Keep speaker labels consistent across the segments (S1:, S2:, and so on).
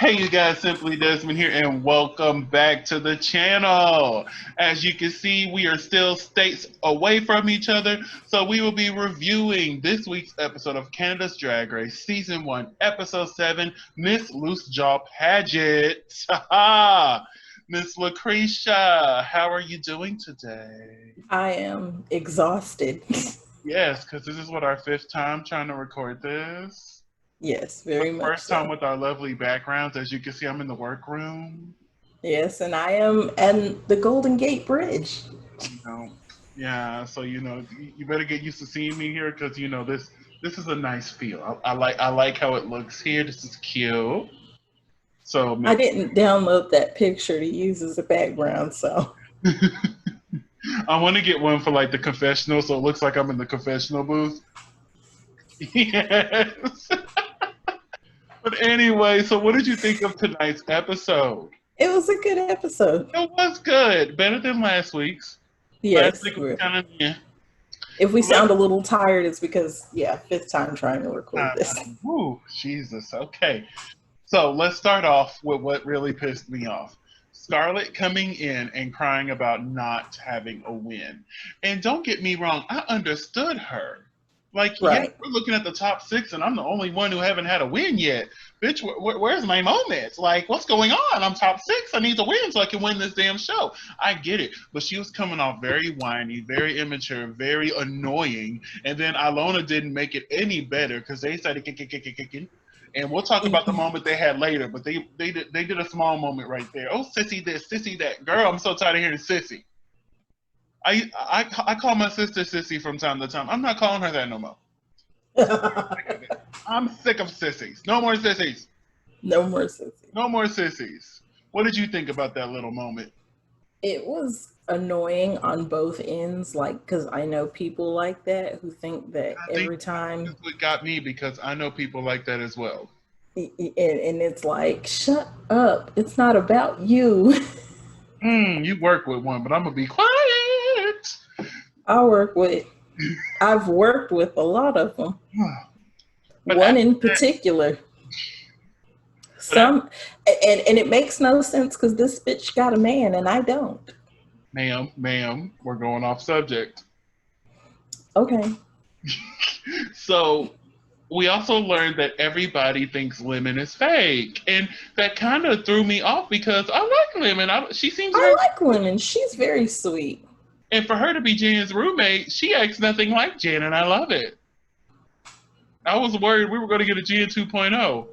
S1: Hey you guys, Simply Desmond here and welcome back to the channel. As you can see, we are still states away from each other, so we will be reviewing this week's episode of Canada's Drag Race Season 1, Episode 7, Miss Loose Jaw Pageant. Miss LACRESHA, how are you doing today?
S2: I am exhausted.
S1: Yes, because this is what our fifth time trying to record this.
S2: Yes, very much
S1: First
S2: so.
S1: time with our lovely backgrounds. As you can see, I'm in the workroom.
S2: Yes, and I am at the Golden Gate Bridge.
S1: Yeah. So you better get used to seeing me here because this is a nice feel. I like how it looks here. This is cute. So
S2: I didn't download that picture to use as a background, so.
S1: I want to get one for like the confessional, so it looks like I'm in the confessional booth. Yes. But anyway, so what did you think of tonight's episode?
S2: It was a good episode.
S1: It was good. Better than last week's.
S2: Yes.
S1: Last week was kind of, yeah.
S2: If we sound a little tired, it's because, fifth time trying to record this.
S1: Ooh, Jesus. Okay. So let's start off with what really pissed me off. Scarlett coming in and crying about not having a win. And don't get me wrong, I understood her. Like,
S2: right.
S1: Yeah, we're looking at the top 6, and I'm the only one who haven't had a win yet. Bitch, where's my moments? Like, what's going on? I'm top 6. I need to win so I can win this damn show. I get it. But she was coming off very whiny, very immature, very annoying. And then Ilona didn't make it any better because they started kicking. And we'll talk about the moment they had later, but they did a small moment right there. Oh, sissy this, sissy that. Girl, I'm so tired of hearing sissy. I call my sister Sissy from time to time. I'm not calling her that no more. I'm sick of sissies. No more sissies.
S2: No more sissies.
S1: No more sissies. What did you think about that little moment?
S2: It was annoying on both ends, like, because I know people like that who think that every time.
S1: That's what got me, because I know people like that as well.
S2: And it's like, shut up. It's not about you.
S1: You work with one, but I'm going to be quiet.
S2: I've worked with a lot of them. One in particular. And it makes no sense because this bitch got a man and I don't.
S1: Ma'am, we're going off subject.
S2: Okay.
S1: So we also learned that everybody thinks Lemon is fake, and that kind of threw me off because I like Lemon. I
S2: like Lemon. She's very sweet.
S1: And for her to be Jan's roommate, she acts nothing like Jan, and I love it. I was worried we were going to get a Jan 2.0.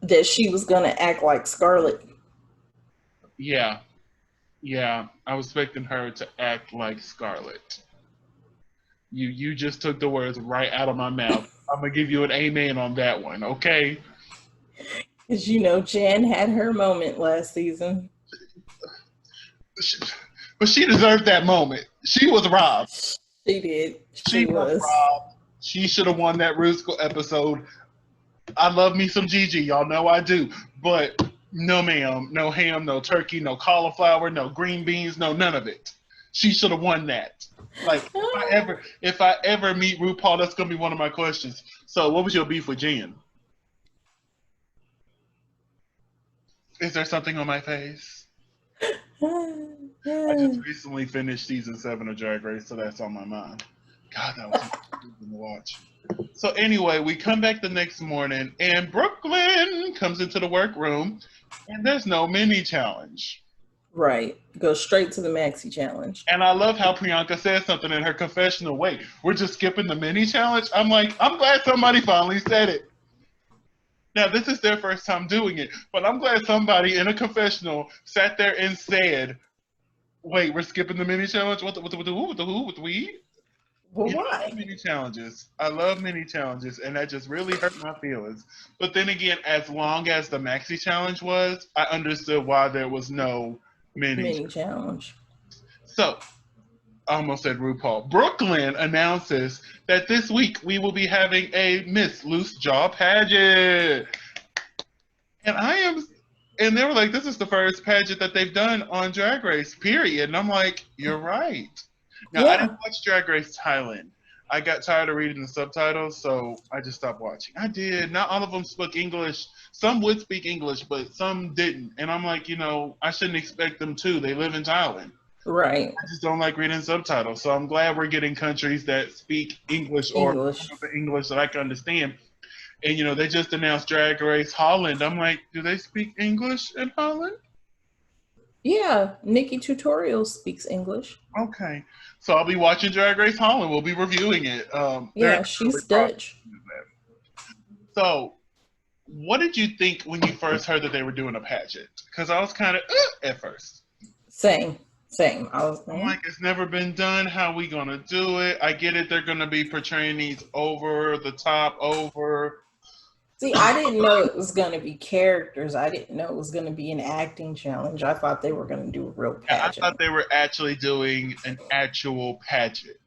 S2: That she was going to act like Scarlett.
S1: Yeah. I was expecting her to act like Scarlett. You just took the words right out of my mouth. I'm going to give you an amen on that one, okay?
S2: Because, Jan had her moment last season.
S1: But she deserved that moment. She was robbed.
S2: She did.
S1: She was robbed. She should have won that Rusko episode. I love me some Gigi. Y'all know I do. But no ma'am. No ham, no turkey, no cauliflower, no green beans, no none of it. She should have won that. Like, if I ever meet RuPaul, that's going to be one of my questions. So what was your beef with Jan? Is there something on my face? I just recently finished season 7 of Drag Race, so that's on my mind. God, that was amazing to watch. So anyway, we come back the next morning, and Brooklyn comes into the workroom, and there's no mini challenge.
S2: Right. Go straight to the maxi challenge.
S1: And I love how Priyanka said something in her confessional. Wait, we're just skipping the mini challenge? I'm like, I'm glad somebody finally said it. Now, this is their first time doing it, but I'm glad somebody in a confessional sat there and said, wait, we're skipping the mini challenge? With the weed?
S2: Well, why?
S1: I love mini challenges. I love mini challenges, and that just really hurt my feelings. But then again, as long as the maxi challenge was, I understood why there was no mini
S2: challenge.
S1: So, I almost said RuPaul. Brooklyn announces that this week we will be having a Miss Loose Jaw pageant. And they were like, this is the first pageant that they've done on Drag Race, period. And I'm like, you're right. Now, I didn't watch Drag Race Thailand. I got tired of reading the subtitles, so I just stopped watching. I did. Not all of them spoke English. Some would speak English, but some didn't. And I'm like, I shouldn't expect them to. They live in Thailand.
S2: Right.
S1: I just don't like reading subtitles. So I'm glad we're getting countries that speak English or
S2: English.
S1: English that I can understand. And they just announced Drag Race Holland. I'm like, do they speak English in Holland?
S2: Yeah, Nikki Tutorial speaks English.
S1: Okay, so I'll be watching Drag Race Holland. We'll be reviewing it.
S2: Yeah, she's Dutch.
S1: So, what did you think when you first heard that they were doing a pageant? Because I was kind of at first.
S2: Same. I'm
S1: like, it's never been done. How are we gonna do it? I get it. They're gonna be portraying these over the top.
S2: See, I didn't know it was going to be characters. I didn't know it was going to be an acting challenge. I thought they were going to do a real pageant.
S1: I thought they were actually doing an actual pageant.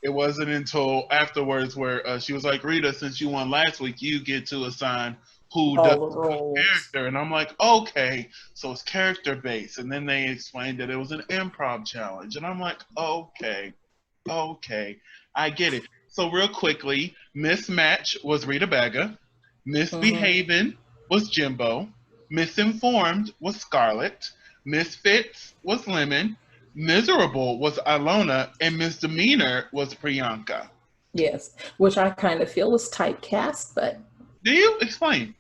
S1: It wasn't until afterwards where she was like, Rita, since you won last week, you get to assign who does the character. And I'm like, okay, so it's character based. And then they explained that it was an improv challenge. And I'm like, okay, I get it. So real quickly, Mismatch was Rita Baga. Misbehaving was Jimbo. Misinformed was Scarlett. Misfits was Lemon. Miserable was Ilona. And Misdemeanor was Priyanka.
S2: Yes, which I kind of feel is typecast, but...
S1: Do you? Explain.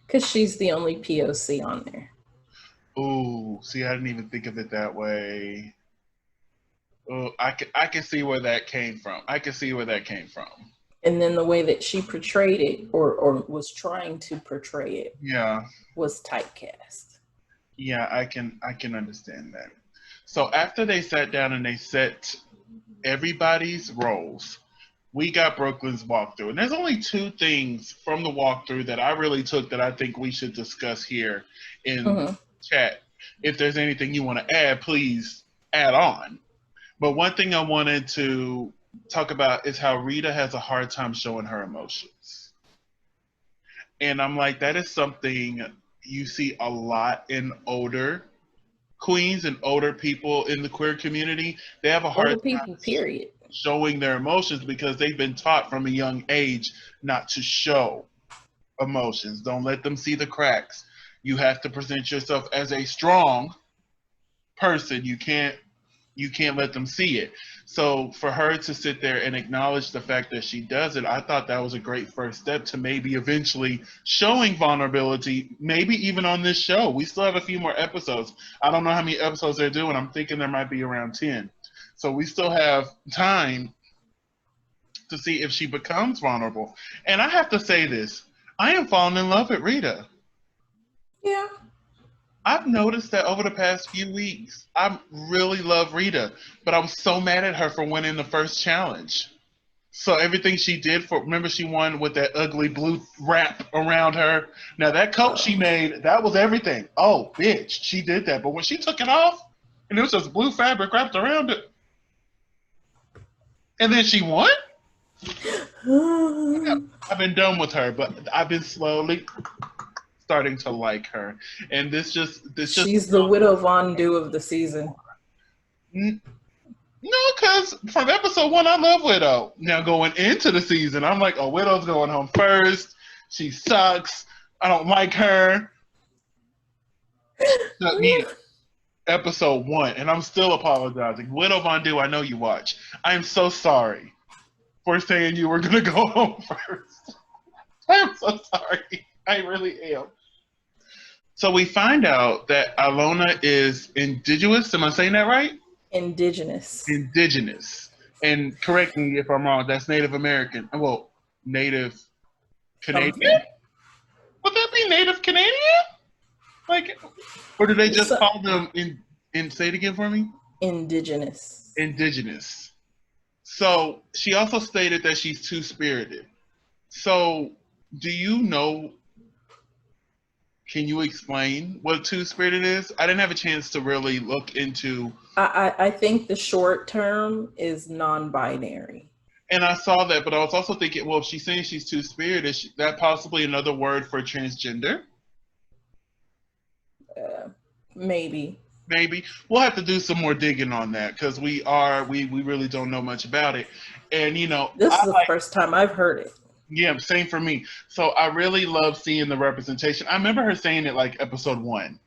S2: Because she's the only POC on there.
S1: Ooh, see, I didn't even think of it that way. Oh, I can see where that came from. And
S2: then the way that she portrayed it, or was trying to portray it, was typecast.
S1: Yeah, I can understand that. So after they sat down and they set everybody's roles, we got Brooklyn's walkthrough. And there's only two things from the walkthrough that I really took that I think we should discuss here in chat. If there's anything you want to add, please add on. But one thing I wanted to talk about is how Rita has a hard time showing her emotions. And I'm like, that is something you see a lot in older queens and older people in the queer community. They have a hard time showing their emotions because they've been taught from a young age not to show emotions. Don't let them see the cracks. You have to present yourself as a strong person. You can't let them see it. So for her to sit there and acknowledge the fact that she does it, I thought that was a great first step to maybe eventually showing vulnerability, maybe even on this show. We still have a few more episodes. I don't know how many episodes they're doing. I'm thinking there might be around 10. So we still have time to see if she becomes vulnerable. And I have to say this, I am falling in love with Rita.
S2: Yeah.
S1: I've noticed that over the past few weeks, I really love Rita, but I was so mad at her for winning the first challenge. So everything she did remember she won with that ugly blue wrap around her. Now that coat she made, that was everything. Oh, bitch, she did that. But when she took it off, and it was just blue fabric wrapped around it, and then she won? I've been done with her, but I've been slowly starting to like her, and she's
S2: the Widow Von Du of the season.
S1: No, because from episode 1 I love Widow. Now going into the season I'm like, oh, Widow's going home first, she sucks, I don't like her. Episode 1, and I'm still apologizing. Widow Von Du, I know you watch. I'm so sorry for saying you were gonna go home first. I'm so sorry. I really am. So we find out that Ilona is indigenous. Am I saying that right?
S2: Indigenous.
S1: And correct me if I'm wrong, that's Native American. Well, Native Canadian? Would that be Native Canadian? Like, or do they just call them say it again for me?
S2: Indigenous.
S1: So she also stated that she's two-spirited. So do you know, can you explain what two-spirited is? I didn't have a chance to really look into.
S2: I think the short term is non-binary.
S1: And I saw that, but I was also thinking, well, if she's saying she's two-spirited, is that possibly another word for transgender?
S2: Maybe.
S1: We'll have to do some more digging on that because we really don't know much about it. And, you know,
S2: This is the first time I've heard it.
S1: Yeah, same for me. So I really love seeing the representation. I remember her saying it like episode 1,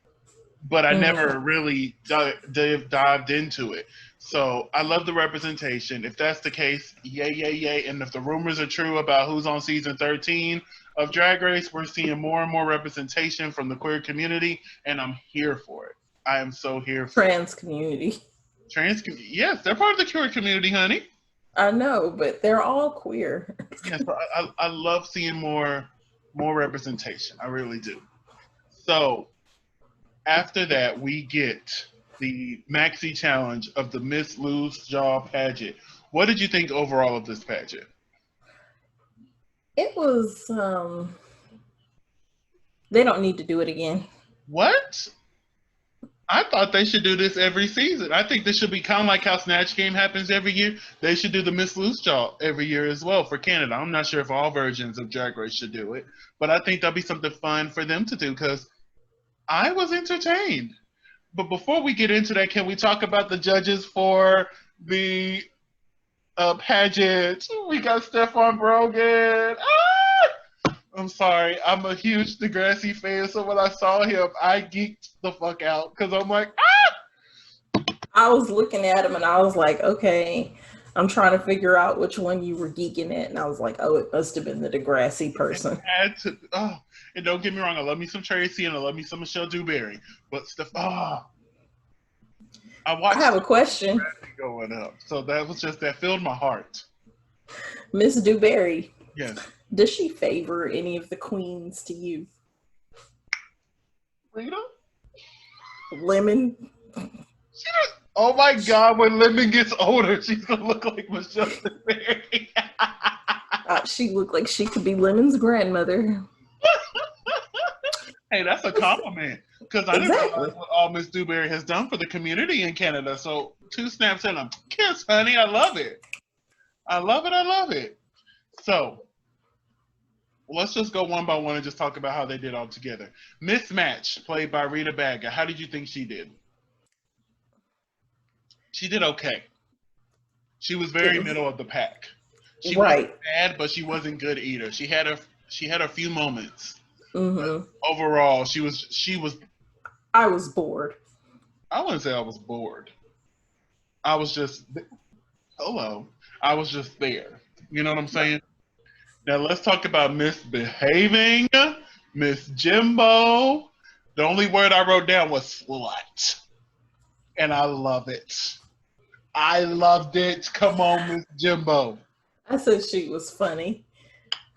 S1: but I never really dived into it. So I love the representation. If that's the case, yay, yay, yay. And if the rumors are true about who's on season 13 of Drag Race, we're seeing more and more representation from the queer community, and I'm here for it. I am so here for
S2: Trans community.
S1: Yes, they're part of the queer community, honey.
S2: I know, but they're all queer.
S1: Yes, I love seeing more representation. I really do. So after that, we get the maxi challenge of the Miss Loose Jaw pageant. What did you think overall of this pageant?
S2: It was, they don't need to do it again.
S1: What? I thought they should do this every season. I think this should be kind of like how Snatch Game happens every year. They should do the Miss Loose Jaw every year as well for Canada. I'm not sure if all versions of Drag Race should do it, but I think that'd be something fun for them to do because I was entertained. But before we get into that, can we talk about the judges for the pageant? We got Stefan Brogan. I'm sorry. I'm a huge Degrassi fan, so when I saw him, I geeked the fuck out because I'm like,
S2: I was looking at him and I was like, okay, I'm trying to figure out which one you were geeking at, and I was like, oh, it must have been the Degrassi person.
S1: And don't get me wrong, I love me some Tracy and I love me some Michelle Dewberry, but I
S2: have a question
S1: going up, so that filled my heart.
S2: Miss Dewberry.
S1: Yes.
S2: Does she favor any of the queens to you?
S1: Rita?
S2: Lemon?
S1: Oh my God, when Lemon gets older, she's going to look like Michelle Dewberry.
S2: She looked like she could be Lemon's grandmother.
S1: Hey, that's a compliment. Because I didn't realize what all Miss Dewberry has done for the community in Canada. So 2 snaps and a kiss, honey. I love it. I love it. I love it. So let's just go one by one and just talk about how they did all together. Mismatch, played by Rita Baga. How did you think she did? She did okay. She was very middle of the pack. She wasn't bad, but she wasn't good either. She had a few moments.
S2: Mm-hmm.
S1: Overall, she was.
S2: I was bored.
S1: I wouldn't say I was bored. I was just I was just there. You know what I'm saying? Now let's talk about misbehaving, Miss Jimbo. The only word I wrote down was slut. And I love it. I loved it. Come on, Miss Jimbo.
S2: I said she was funny.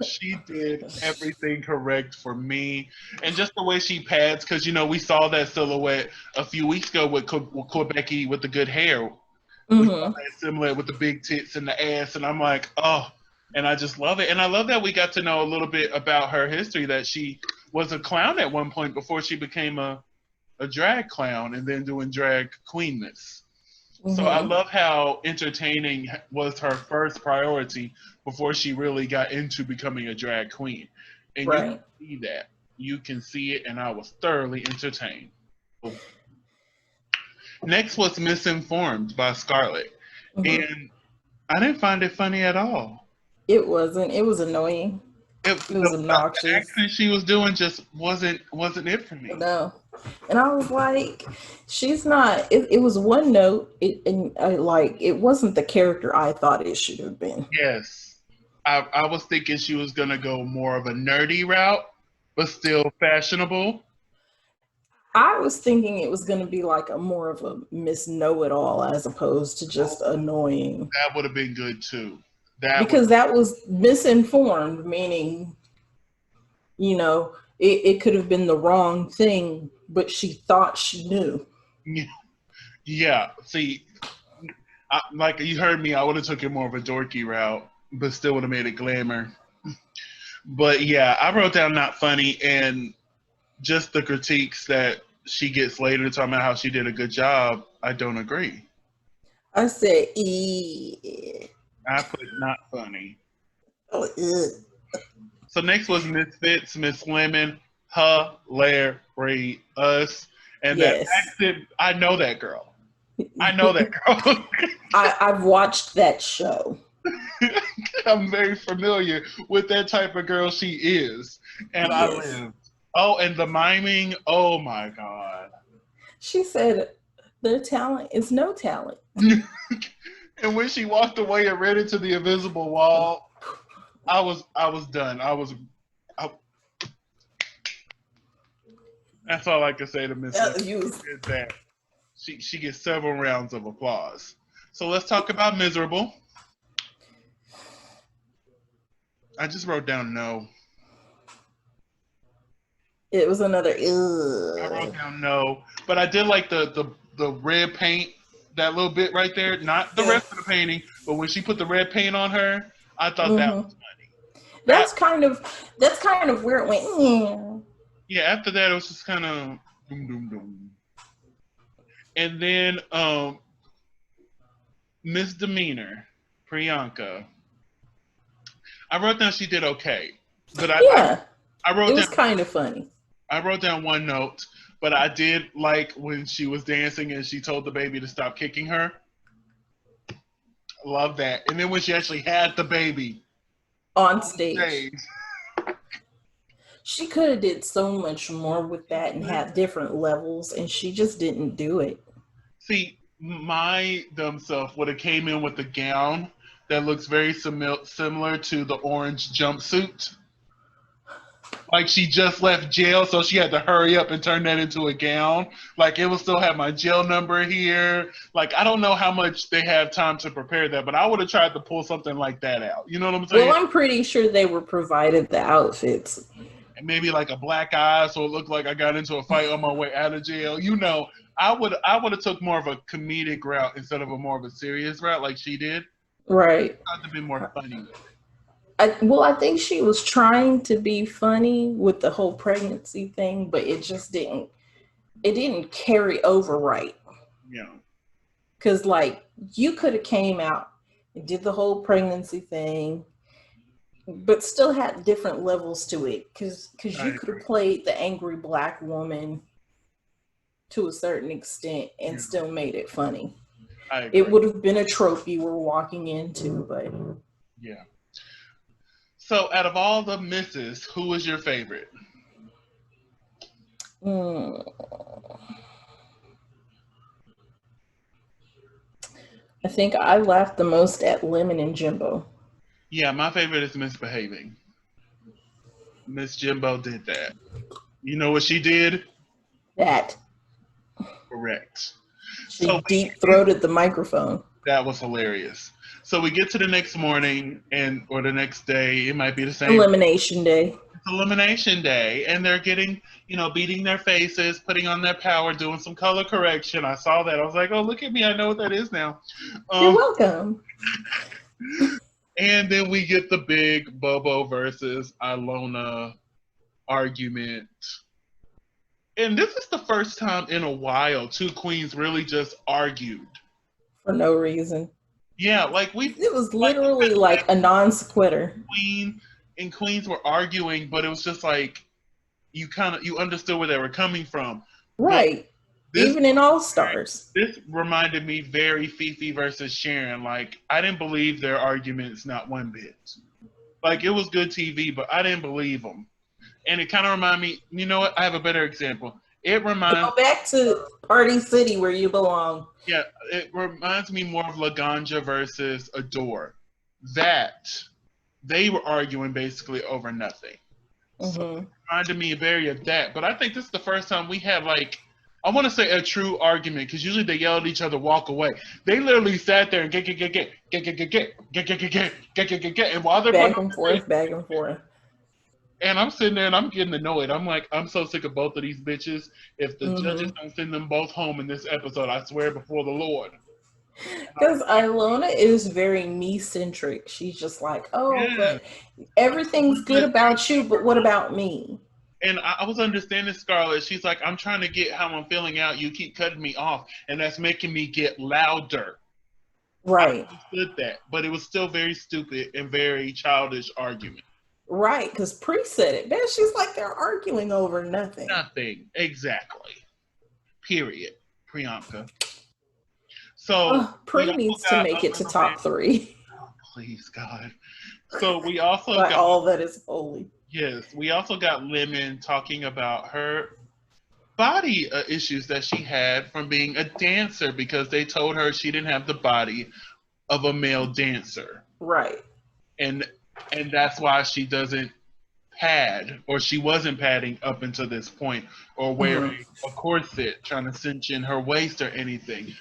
S1: She did everything correct for me. And just the way she pads, because, you know, we saw that silhouette a few weeks ago with Quebecky with the good hair. Mm-hmm. We saw that similar with the big tits and the ass. And I'm like, oh, and I just love it. And I love that we got to know a little bit about her history, that she was a clown at one point before she became a drag clown and then doing drag queenness. Mm-hmm. So I love how entertaining was her first priority before she really got into becoming a drag queen. And you can see that. You can see it, and I was thoroughly entertained. Next was Misinformed by Scarlett. Mm-hmm. And I didn't find it funny at all.
S2: It wasn't. It was annoying. It was obnoxious.
S1: The accent she was doing just wasn't it for me.
S2: No. And I was like, she's not. It was one note. It wasn't the character I thought it should have been.
S1: Yes, I was thinking she was gonna go more of a nerdy route, but still fashionable.
S2: I was thinking it was gonna be like more of a Miss Know-It-All as opposed to just annoying.
S1: That would have been good too.
S2: Because that was misinformed, meaning, you know, it could have been the wrong thing, but she thought she knew.
S1: Yeah. See, like you heard me, I would have took it more of a dorky route, but still would have made it glamour. But yeah, I wrote down not funny, and just the critiques that she gets later talking about how she did a good job, I don't agree.
S2: I said,
S1: I put not funny. So next was Misfits, Miss Lemon, hilarious. And that accent, I know that girl. I've watched that show. I'm very familiar with that type of girl she is. And I
S2: Yes.
S1: lived. Oh, and the miming. Oh my God.
S2: She said their talent is no talent.
S1: And when she walked away and ran into the invisible wall, I was done. I, that's all I can say to Miss Lynn. Is that she gets several rounds of applause. So let's talk about miserable. I just wrote down no.
S2: It was another
S1: I wrote down no, but I did like the red paint, that little bit right there. Not the
S2: yeah.
S1: rest of the painting, but when she put the red paint on her, I thought that
S2: Mm-hmm.
S1: was funny.
S2: That's kind of where it went.
S1: Yeah, after that it was just kind of doom doom doom. And then Misdemeanor, Priyanka. I wrote down she did okay, but
S2: Yeah,
S1: I
S2: it
S1: wrote
S2: was
S1: down
S2: kind of funny.
S1: I wrote down one note, but I did like when she was dancing and she told the baby to stop kicking her. Love that. And then when she actually had the baby
S2: On
S1: on
S2: stage.
S1: stage.
S2: She could have did so much more with that and had different levels, and she just didn't do it.
S1: See, my dumb self would have came in with a gown that looks very similar to the orange jumpsuit. Like she just left jail, so she had to hurry up and turn that into a gown. Like it will still have my jail number here. Like I don't know how much they have time to prepare that, but I would have tried to pull something like that out. You know what I'm
S2: Well,
S1: saying?
S2: I'm pretty sure they were provided the outfits.
S1: And maybe like a black eye, so it looked like I got into a fight on my way out of jail. You know, I would have took more of a comedic route instead of a more of a serious route like she did.
S2: Right.
S1: I'd have been more funny with it.
S2: I think she was trying to be funny with the whole pregnancy thing, but it just didn't. It didn't carry over right.
S1: You know.
S2: Cause like you could have came out and did the whole pregnancy thing, but still had different levels to it. Cause
S1: I
S2: you could have
S1: agree.
S2: played the angry black woman to a certain extent and
S1: Yeah,
S2: still made it funny.
S1: I
S2: It
S1: agree.
S2: would have been a trope you were walking into, but
S1: Yeah. So out of all the misses, who was your favorite?
S2: mm, I think I laughed the most at Lemon and Jimbo.
S1: Yeah, my favorite is Misbehaving. Miss Jimbo did that. You know what she did?
S2: That
S1: Correct.
S2: she
S1: So
S2: deep throated the microphone.
S1: that was hilarious. So we get to the next morning and or the next day, it might be the same.
S2: Elimination day.
S1: It's elimination day, and they're getting, beating their faces, putting on their power, doing some color correction. I saw that. I was like, oh, look at me. I know what that is now.
S2: You're
S1: Um,
S2: welcome.
S1: and then we get the big Bobo versus Ilona argument. And this is the first time in a while two queens really just argued.
S2: For no reason.
S1: Yeah,
S2: It was
S1: like
S2: literally like a non sequitur.
S1: Queen and Queens were arguing, but it was just like you understood where they were coming from. But
S2: Right.
S1: this
S2: Even in All Stars.
S1: this reminded me very Fifi versus Sharon. Like I didn't believe their arguments not one bit. Like it was good TV, but I didn't believe them. And it kind of reminded me. You know what? I have a better example. It reminds
S2: Go back to Party City where you belong.
S1: Yeah, it reminds me more of Laganja versus Adore. That they were arguing basically over nothing. So
S2: Mm-hmm.
S1: it reminded me very of that. But I think this is the first time we had I want to say a true argument because usually they yell at each other, walk away. They literally sat there and get, and while they're putting
S2: Back
S1: on
S2: and
S1: their
S2: forth, back and forth.
S1: and I'm sitting there and I'm getting annoyed. I'm like, I'm so sick of both of these bitches. If the judges
S2: Mm-hmm.
S1: don't send them both home in this episode, I swear before the Lord.
S2: Because Ilona is very me centric. She's just like, oh,
S1: Yeah.
S2: but everything's good about you, but what about me?
S1: And I was understanding Scarlett. She's like, I'm trying to get how I'm feeling out. You keep cutting me off, and that's making me get louder. I
S2: Right.
S1: understood that, but it was still very stupid and very childish argument.
S2: Right. Because Pre said it. Man, she's like, they're arguing over nothing.
S1: Nothing. Exactly. Period. Priyanka. So
S2: Oh,
S1: we
S2: Pre
S1: also
S2: needs to
S1: got
S2: make
S1: a
S2: it to
S1: little bit.
S2: top 3.
S1: Please, God. So we also
S2: By
S1: got,
S2: all that is holy.
S1: yes, we also got Lemon talking about her body issues that she had from being a dancer because they told her she didn't have the body of a male dancer.
S2: Right.
S1: And that's why she doesn't pad, or she wasn't padding up until this point, or wearing a corset trying to cinch in her waist or anything.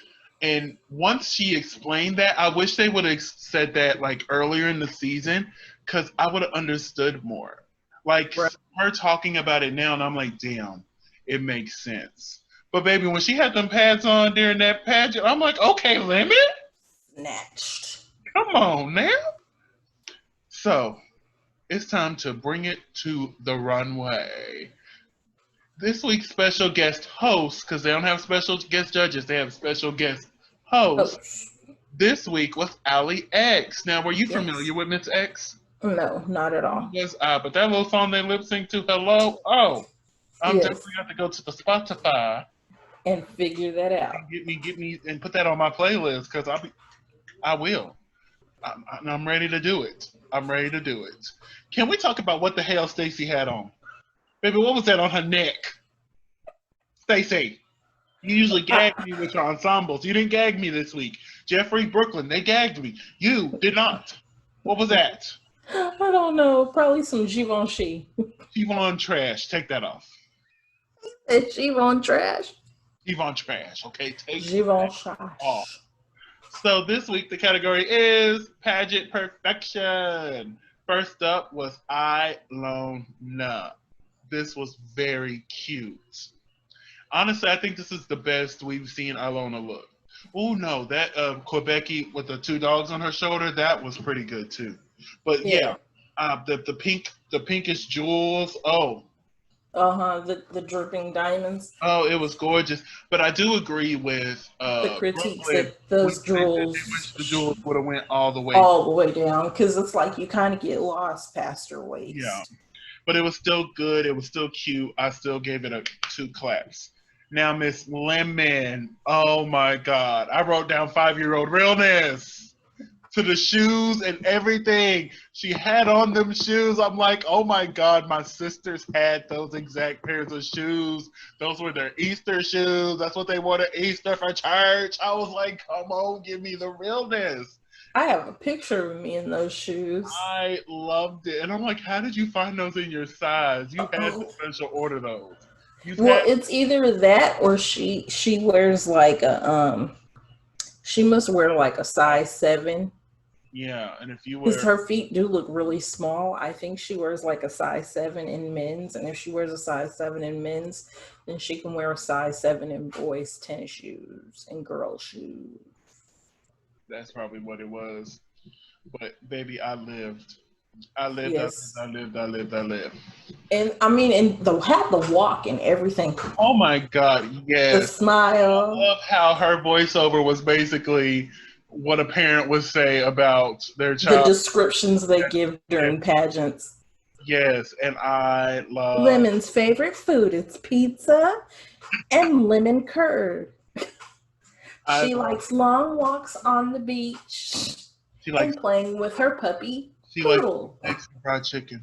S1: And once she explained that, I wish they would have said that like earlier in the season, because I would have understood more. Like
S2: Right.
S1: her talking about it now, and I'm like, damn, it makes sense. But baby, when she had them pads on during that pageant, I'm like, okay, Lemon,
S2: Snatched.
S1: come on now. So it's time to bring it to the runway. This week's special guest host, because they don't have special guest judges, they have special guest host. This week was Ali X. Now, were you familiar with Miss X?
S2: No, not at all.
S1: Yes, but that little song they lip sync to, Hello, I'm definitely have to go to the Spotify
S2: and figure that out.
S1: And get me, and put that on my playlist because I will. I'm ready to do it. I'm ready to do it. Can we talk about what the hell Stacey had on? Baby, what was that on her neck? Stacey, you usually gag me with your ensembles. You didn't gag me this week. Jeffrey, Brooklyn, they gagged me. You did not. What was that?
S2: I don't know. Probably some Givenchy.
S1: Yvonne trash. Take that off.
S2: It's Yvonne trash.
S1: Yvonne trash. Okay, take
S2: Givenchy
S1: off. So this week the category is pageant perfection. First up was Ilona. This was very cute. Honestly, I think this is the best we've seen Ilona look. Oh no, that Quebecy with the two dogs on her shoulder, that was pretty good too. But yeah, the pinkish jewels. Oh,
S2: the dripping diamonds.
S1: Oh, it was gorgeous. But I do agree with
S2: the critiques
S1: Brooklyn.
S2: that those jewels.
S1: They wish the jewels would have went all the way
S2: down, because it's like you kind of get lost past her waist.
S1: Yeah, but it was still good. It was still cute. I still gave it 2 claps. Now, Miss Lemon. Oh my God, I wrote down 5-year-old realness. To the shoes and everything. She had on them shoes. I'm like, oh my God, my sisters had those exact pairs of shoes. Those were their Easter shoes. That's what they wore at Easter for church. I was like, come on, give me the realness.
S2: I have a picture of me in those shoes.
S1: I loved it. And I'm like, how did you find those in your size? You had to special order those.
S2: It's either that or she wears like a, she must wear like a size 7.
S1: Yeah, and if you wear...
S2: Because her feet do look really small. I think she wears like a size 7 in men's. And if she wears a size 7 in men's, then she can wear a size 7 in boys' tennis shoes and girl shoes.
S1: That's probably what it was. But baby, I lived. I lived.
S2: And I mean, and had the walk and everything.
S1: Oh my God, yes.
S2: The smile.
S1: I love how her voiceover was basically what a parent would say about their child.
S2: The descriptions they give during pageants.
S1: Yes, and I love...
S2: Lemon's favorite food is pizza and lemon curd. She likes long walks on the beach and playing with her puppy, Poodle.
S1: She likes fried chicken.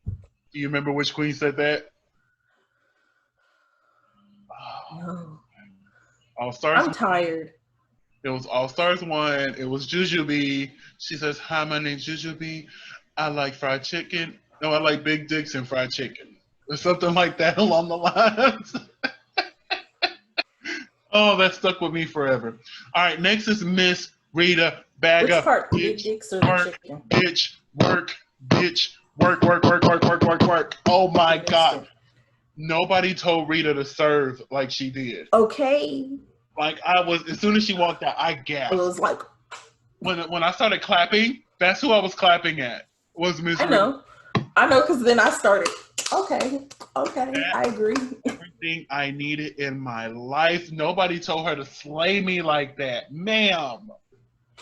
S1: Do you remember which queen said that?
S2: Oh, no.
S1: All Stars.
S2: I'm tired.
S1: It was All Stars 1. It was Jujubee. She says, hi, my name's Jujubee. I like fried chicken. No, I like big dicks and fried chicken. Or something like that along the lines. Oh, that stuck with me forever. All right, next is Miss Rita Baga.
S2: Which part? Big dicks or the chicken?
S1: Bitch, work, bitch, work. Oh my God. Nobody told Rita to serve like she did.
S2: Okay.
S1: Like I was, as soon as she walked out, I gasped.
S2: It was like...
S1: When I started clapping, that's who I was clapping at, was Miss Rita.
S2: I know, because then I started, okay, I agree.
S1: Everything I needed in my life. Nobody told her to slay me like that. Ma'am.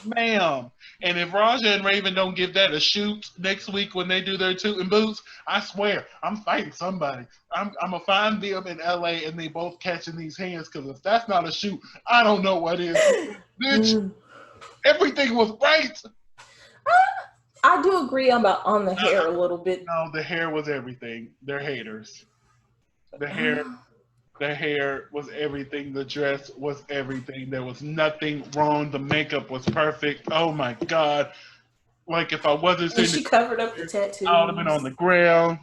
S1: And if Raja and Raven don't give that a shoot next week when they do their tootin' boots, I swear, I'm fighting somebody. I'm going to find them in LA and they both catching these hands, because if that's not a shoot, I don't know what is. Bitch, everything was right.
S2: I do agree on the hair a little bit.
S1: No, the hair was everything. They're haters. The hair was everything. The dress was everything. There was nothing wrong. The makeup was perfect. Oh my God. Like if I wasn't
S2: And
S1: sitting
S2: she covered up the tattoos.
S1: I would have been on the ground.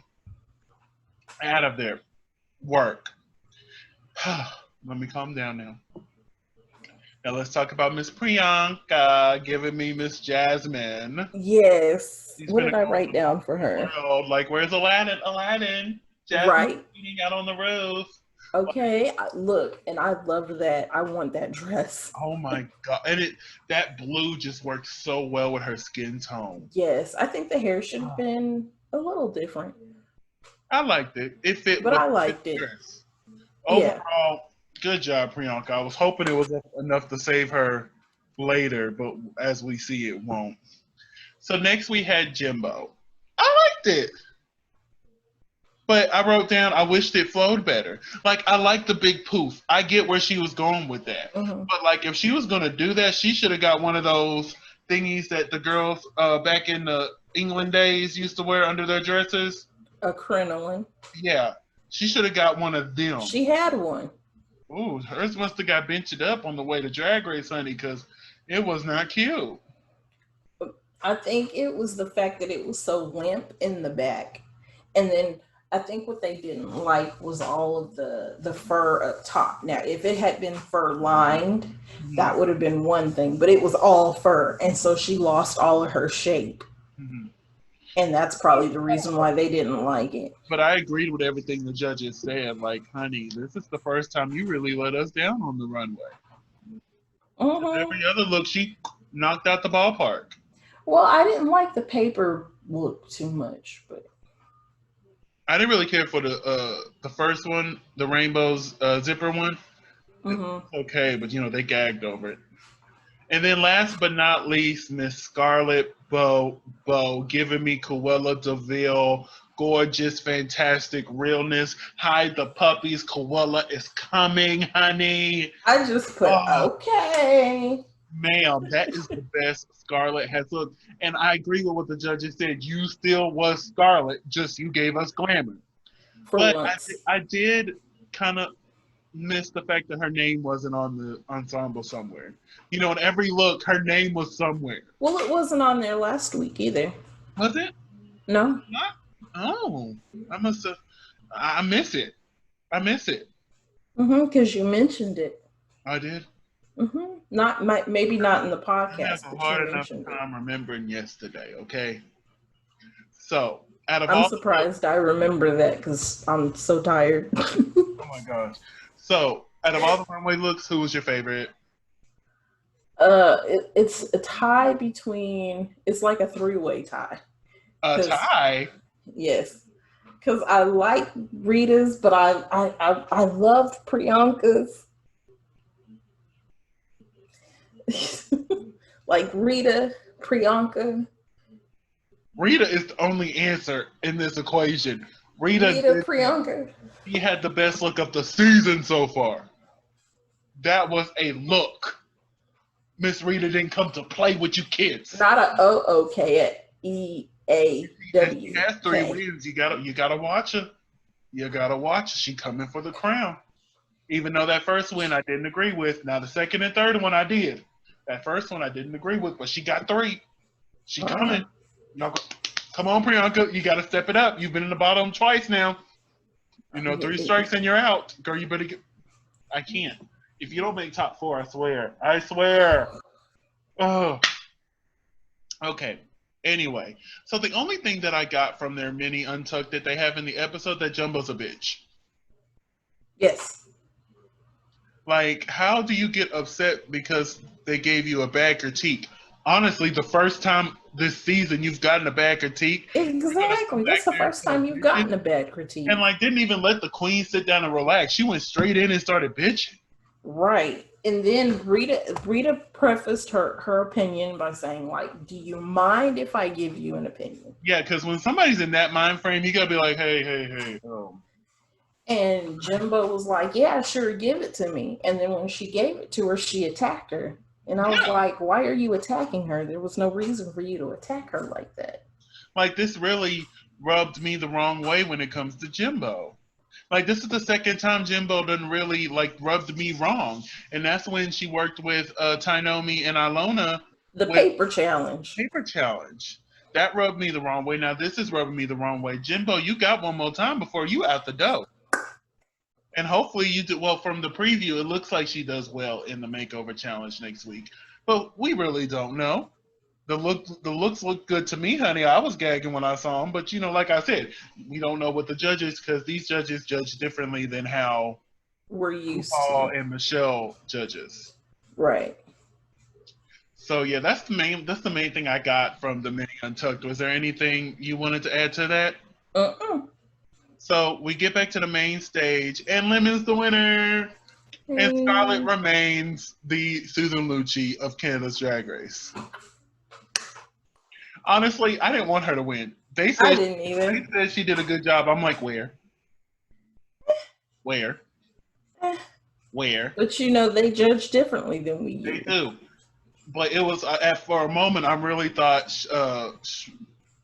S1: Out of there. Work. Let me calm down now. Now let's talk about Miss Priyanka giving me Miss Jasmine.
S2: Yes. What did I write down for her?
S1: World. Like, where's Aladdin? Aladdin. Jasmine eating out on the roof.
S2: Okay, look, and I loved that. I want that dress.
S1: Oh my God. And that blue just worked so well with her skin tone.
S2: Yes, I think the hair should have been a little different.
S1: I liked it.
S2: But I liked it.
S1: Dress. Overall, good job, Priyanka. I was hoping it was enough to save her later, but as we see, it won't. So next we had Jimbo. I liked it. But I wrote down, I wished it flowed better. Like, I like the big poof. I get where she was going with that. Mm-hmm. But, like, if she was going to do that, she should have got one of those thingies that the girls back in the England days used to wear under their dresses.
S2: A crinoline.
S1: Yeah. She should have got one of them.
S2: She had one.
S1: Ooh, hers must have got benched up on the way to Drag Race, honey, because it was not cute.
S2: I think it was the fact that it was so limp in the back. And then I think what they didn't like was all of the fur up top. Now, if it had been fur lined, mm-hmm. that would have been one thing, but it was all fur. And so she lost all of her shape. Mm-hmm. And that's probably the reason why they didn't like it.
S1: But I agreed with everything the judges said. Like, honey, this is the first time you really let us down on the runway. Mm-hmm. Every other look, she knocked out the ballpark.
S2: Well, I didn't like the paper look too much, but
S1: I didn't really care for the first one, the rainbow's zipper one. Mm-hmm. Okay, but they gagged over it. And then last but not least, Miss Scarlett Bo giving me Cruella DeVille, gorgeous, fantastic realness. Hide the puppies. Cruella is coming, honey.
S2: I just put okay.
S1: Ma'am, that is the best Scarlett has looked. And I agree with what the judges said. You still was Scarlett, just you gave us glamour. But I did kind of miss the fact that her name wasn't on the ensemble somewhere. In every look, her name was somewhere.
S2: Well, it wasn't on there last week either.
S1: Was it?
S2: No.
S1: Not? Oh, I must have. I miss it.
S2: Mm-hmm, because you mentioned it.
S1: I did?
S2: Mm-hmm. Maybe not in the podcast.
S1: I have a hard enough time remembering yesterday, okay? So,
S2: I'm surprised I remember that because I'm so tired.
S1: Oh my gosh. So, out of all the runway looks, who was your favorite?
S2: It's a tie between, it's like a three-way tie.
S1: A tie?
S2: Yes. Because I like Rita's, but I loved Priyanka's. Like Rita, Priyanka.
S1: Rita is the only answer in this equation. Rita
S2: Priyanka.
S1: He had the best look of the season so far. That was a look. Miss Rita didn't come to play with you kids.
S2: Not a OOKEAW.
S1: She has 3 wins. You gotta watch her. You gotta watch her. She coming for the crown. Even though that first win I didn't agree with. Now the second and third one I did. That first one I didn't agree with, but she got 3. She coming. No, come on, Priyanka. You gotta step it up. You've been in the bottom twice now. 3 strikes and you're out. Girl, you better get. I can't. If you don't make top 4, I swear. Oh. Okay. Anyway, so the only thing that I got from their mini untucked that they have in the episode, that Jumbo's a bitch.
S2: Yes.
S1: Like, how do you get upset because they gave you a bad critique? Honestly, the first time this season you've gotten a bad critique.
S2: Exactly. That's the first time you've gotten a bad critique.
S1: And didn't even let the queen sit down and relax. She went straight in and started bitching.
S2: Right. And then Rita prefaced her opinion by saying, do you mind if I give you an opinion?
S1: Yeah, because when somebody's in that mind frame, you got to be like, hey. Oh.
S2: And Jimbo was like, yeah, sure, give it to me. And then when she gave it to her, she attacked her. And I was like, why are you attacking her? There was no reason for you to attack her like that.
S1: Like, this really rubbed me the wrong way when it comes to Jimbo. Like, this is the second time Jimbo done really, like, rubbed me wrong. And that's when she worked with Tainomi and Ilona.
S2: The paper challenge.
S1: Paper challenge. That rubbed me the wrong way. Now, this is rubbing me the wrong way. Jimbo, you got one more time before you out the door. And hopefully you do well. From the preview, it looks like she does well in the makeover challenge next week. But we really don't know. The looks look good to me, honey. I was gagging when I saw them. But, like I said, we don't know what the judges, because these judges judge differently than how
S2: we're used
S1: Paul
S2: to.
S1: and Michelle judges.
S2: Right.
S1: So yeah, that's the main thing I got from the mini Untucked. Was there anything you wanted to add to that? So we get back to the main stage, and Lemon's the winner, and Scarlett remains the Susan Lucci of Canada's Drag Race. Honestly, I didn't want her to win.
S2: I didn't either.
S1: They said she did a good job. I'm like, where? Where?
S2: But they judge differently than we do.
S1: They do. But it was, for a moment, I really thought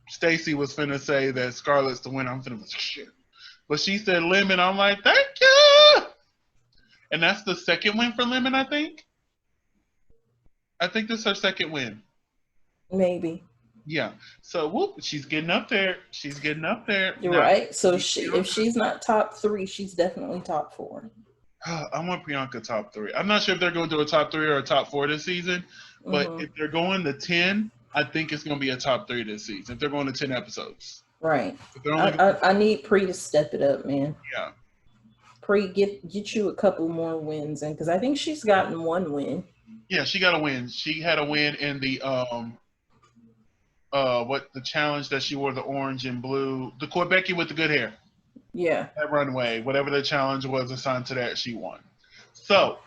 S1: Stacey was finna say that Scarlett's the winner. I'm finna go, shit. But she said Lemon. I'm like, thank you. And that's the second win for Lemon, I think. I think this is her second win.
S2: Maybe.
S1: Yeah. So, she's getting up there. She's getting up there.
S2: You're right. So if she's not top 3, she's definitely top 4.
S1: I want Priyanka top 3. I'm not sure if they're going to do a top 3 or a top 4 this season, but if they're going to 10, I think it's going to be a top 3 this season. If they're going to 10 episodes,
S2: right? I need Pri to step it up, man.
S1: Yeah,
S2: Pri, get you a couple more wins, and because I think she's gotten 1 win.
S1: Yeah, she got a win. She had a win in the the challenge that she wore the orange and blue, the Quebecy with the good hair.
S2: Yeah.
S1: That runway, whatever the challenge was assigned to that, she won. So,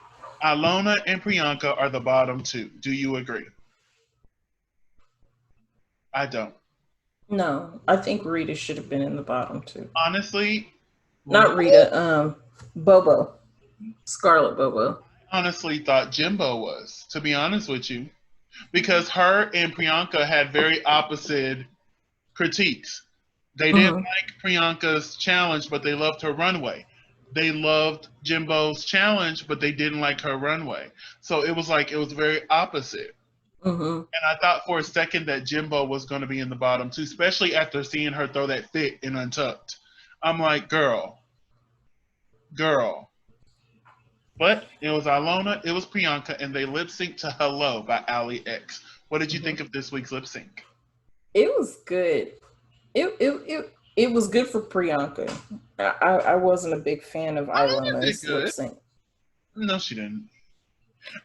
S1: Ilona and Priyanka are the bottom 2. Do you agree? I don't.
S2: No, I think Rita should have been in the bottom 2.
S1: Honestly.
S2: Not Rita, Bobo. Scarlett Bobo.
S1: Honestly thought Jimbo was, to be honest with you. Because her and Priyanka had very opposite critiques. They didn't like Priyanka's challenge, but they loved her runway. They loved Jimbo's challenge, but they didn't like her runway. So it was very opposite. And I thought for a second that Jimbo was going to be in the bottom 2, especially after seeing her throw that fit in Untucked. I'm like, girl. But it was Ilona, it was Priyanka, and they lip synced to Hello by Ali X. What did you think of this week's lip sync? It
S2: was good. It was good for Priyanka. I wasn't a big fan of Ilona's lip sync.
S1: No, she didn't.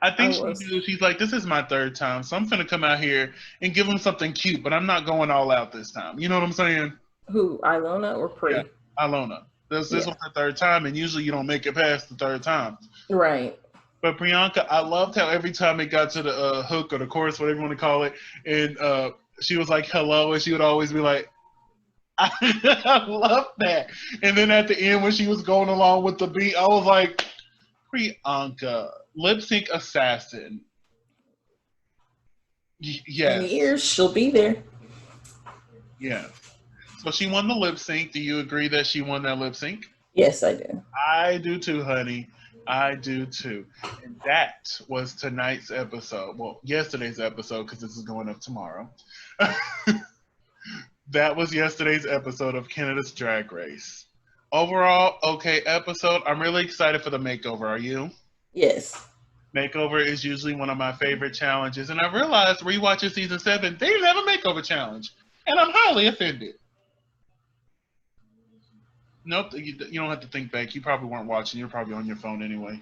S1: I think she knew. She's like, this is my 3rd time, so I'm gonna come out here and give them something cute, but I'm not going all out this time. You know what I'm saying?
S2: Who, Ilona or Pri?
S1: Yeah, Ilona. This was her 3rd time, and usually you don't make it past the 3rd time.
S2: Right.
S1: But Priyanka, I loved how every time it got to the hook or the chorus, whatever you want to call it, and she was like, hello, and she would always be like, I love that. And then at the end when she was going along with the beat, I was like, Priyanka, lip sync assassin. Yes.
S2: In years, she'll be there.
S1: Yeah. So she won the lip sync. Do you agree that she won that lip sync?
S2: Yes, I do.
S1: I do too, honey. I do too. And that was tonight's episode. Well, yesterday's episode, because this is going up tomorrow. That was yesterday's episode of Canada's Drag Race. Overall, okay episode. I'm really excited for the makeover. Are you?
S2: Yes.
S1: Makeover is usually one of my favorite challenges. And I realized rewatching season 7, they didn't have a makeover challenge. And I'm highly offended. Nope, you don't have to think back. You probably weren't watching. You're probably on your phone anyway.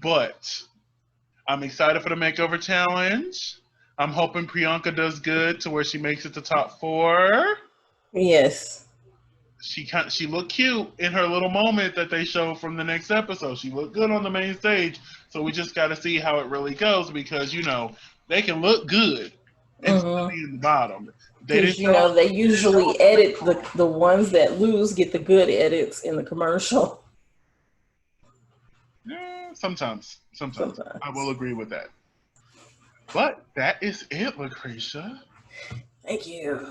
S1: But I'm excited for the makeover challenge. I'm hoping Priyanka does good to where she makes it to top 4.
S2: Yes.
S1: She looked cute in her little moment that they showed from the next episode. She looked good on the main stage. So we just got to see how it really goes because, they can look good and still be in the bottom.
S2: Because, they usually edit the ones that lose get the good edits in the commercial.
S1: Yeah, sometimes. I will agree with that. But that is it, LACRESHA.
S2: Thank you.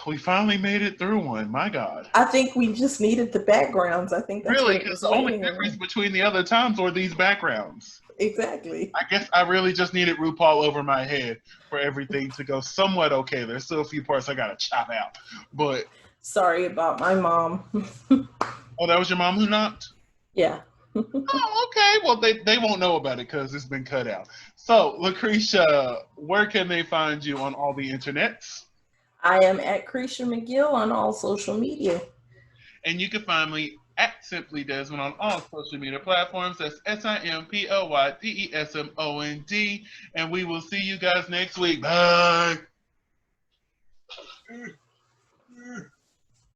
S1: We finally made it through one. My God.
S2: I think we just needed the backgrounds. I think that's
S1: Really,
S2: what it
S1: because
S2: was
S1: the only
S2: waiting
S1: difference
S2: on.
S1: between the other times were these backgrounds.
S2: Exactly.
S1: I guess I really just needed RuPaul over my head for everything to go somewhat okay. There's still a few parts I gotta chop out, but
S2: sorry about my mom.
S1: oh, that was your mom who knocked?
S2: Yeah.
S1: Oh, okay. Well, they won't know about it because it's been cut out. So, LACRESHA, where can they find you on all the internets?
S2: I am at Cresha McGill on all social media.
S1: And you can find me at Simply Desmond on all social media platforms. That's SIMPLYDESMOND. And we will see you guys next week. Bye.